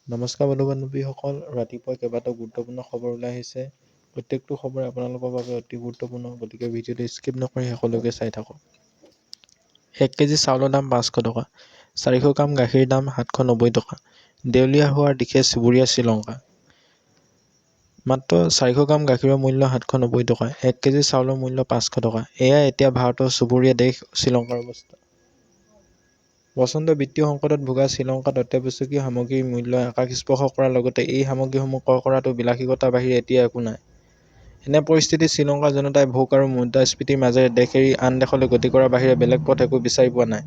নমস্কাৰ বন্ধু বান্ধৱীসকল, ৰাতিপুৱা কেইবাটাও গুৰুত্বপূৰ্ণ খবৰ ওলাই আহিছে। প্ৰত্যেকটো খবৰে আপোনালোকৰ বাবে অতি গুৰুত্বপূৰ্ণ, গতিকে ভিডিঅ'টো স্কিপ নকৰি শেষলৈকে চাই থাকক। 1 কেজি চাউলৰ দাম 500 টকা, 400 গ্ৰাম গাখীৰ দাম 790 টকা। দেউলীয়া হোৱাৰ দিশে চুবুৰীয়া শ্ৰীলংকা। মাত্ৰ 400 গ্ৰাম গাখীৰৰ মূল্য 790 টকা, 1 কেজি চাউলৰ মূল্য 500 টকা। এয়াই এতিয়া ভাৰতৰ চুবুৰীয়া দেশ শ্ৰীলংকাৰ অৱস্থা। প্ৰচণ্ড বিত্তীয় সংকটত ভোগা শ্ৰীলংকাত অত্যাৱশ্যকীয় সামগ্ৰীৰ মূল্য আকাশ স্পৰ্শ কৰাৰ লগতে এই সামগ্ৰীসমূহ ক্ৰয় কৰাটো বিলাসিতাৰ বাহিৰে এতিয়া একো নাই। এনে পৰিস্থিতিত শ্ৰীলংকাৰ জনতাই ভোক আৰু মুদ্ৰাস্ফীতিৰ মাজেৰে দেশ এৰি আন দেশলৈ গতি কৰাৰ বাহিৰে বেলেগ পথ একো বিচাৰি পোৱা নাই।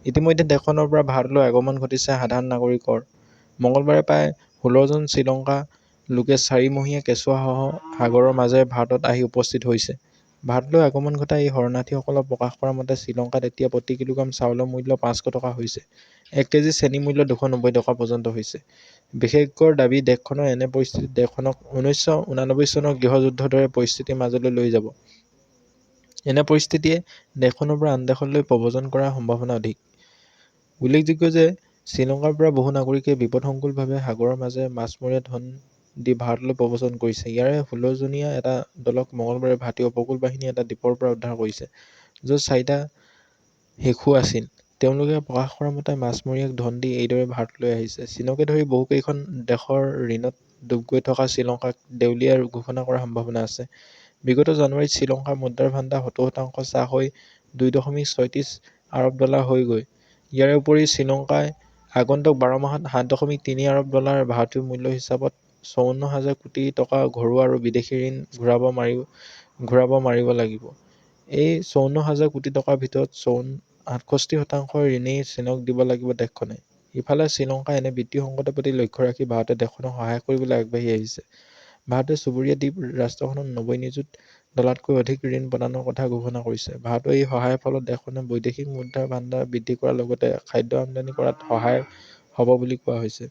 ইতিমধ্যে দেশখনৰ পৰা ভাৰতলৈ আগমন ঘটিছে সাধাৰণ নাগৰিকৰ। মঙলবাৰে প্ৰায় 16 জন শ্ৰীলংকা লোকে 4 মহীয়া কেঁচুৱাসহ সাগৰৰ মাজেৰে ভাৰতত আহি উপস্থিত হৈছে। ভাৰতলৈ আগমন ঘটা এই শৰণাৰ্থীসকলক প্ৰকাশ কৰা মতে শ্ৰীলংকাত এতিয়া প্ৰতি কিলোগ্ৰাম চাউলৰ মূল্য 500 টকা হৈছে। 1 কেজি চেনিৰ মূল্য 290 টকা পৰ্যন্ত হৈছে। বিশেষজ্ঞৰ দাবী, দেশখনৰ এনে পৰিস্থিতিত দেশখনক 1989 চনৰ গৃহযুদ্ধৰ দৰে পৰিস্থিতিৰ মাজলৈ লৈ যাব। এনে পৰিস্থিতিয়ে দেশখনৰ পৰা আন দেশলৈ প্ৰব্ৰজন কৰাৰ সম্ভাৱনা অধিক। উল্লেখযোগ্য যে শ্ৰীলংকাৰ পৰা বহু নাগৰিকে বিপদসংকুলভাৱে সাগৰৰ মাজেৰে মাছমৰীয়া ধন দি ভাৰতলৈ প্ৰব্ৰজন কৰিছে। ইয়াৰে 16 জনীয়া এটা দলক মঙলবাৰে ভাৰতীয় উপকূল বাহিনীয়ে এটা দ্বীপৰ পৰা উদ্ধাৰ কৰিছে, য'ত 4টা শিশু আছিল। তেওঁলোকে প্ৰকাশ কৰা মতে মাছমৰীয়াক ধন দি এইদৰে ভাৰতলৈ আহিছে। চীনকে ধৰি বহুকেইখন দেশৰ ঋণত ডুব গৈ থকা শ্ৰীলংকাক দেউলীয়া ঘোষণা কৰাৰ সম্ভাৱনা আছে। বিগত জানুৱাৰীত শ্ৰীলংকাৰ মুদ্ৰাৰ ভাণ্ডাৰ 70% হ্ৰাস হৈ 2.36 আৰব ডলাৰ হৈ গৈ। ইয়াৰ উপৰিও শ্ৰীলংকাই আগন্তুক 12 মাহত 7.3 আৰব ডলাৰ ভাৰতীয় মূল্য হিচাপত 54,000 কোটি টকা ঘৰুৱা আৰু বিদেশী ঋণ ঘূৰাব মাৰিব লাগিব। এই 54,000 কোটি টকাৰ ভিতৰত 68% ঋণেই চীনক দিব লাগিব দেশখনে। ইফালে শ্ৰীলংকাৰ এনে বিত্তীয় সংকটৰ প্ৰতি লক্ষ্য ৰাখি ভাৰতে দেশখনক সহায় কৰিবলৈ আগবাঢ়ি আহিছে। ভাৰতে চুবুৰীয়া দ্বীপ ৰাষ্ট্ৰখনক 90 নিযুত ডলাৰতকৈ অধিক ঋণ প্ৰদানৰ কথা ঘোষণা কৰিছে। ভাৰতৰ এই সহায়ৰ ফলত দেশখনে বৈদেশিক মুদ্ৰাৰ ভাণ্ডাৰ বৃদ্ধি কৰাৰ লগতে খাদ্য আমদানি কৰাত সহায় হ'ব বুলি কোৱা হৈছে।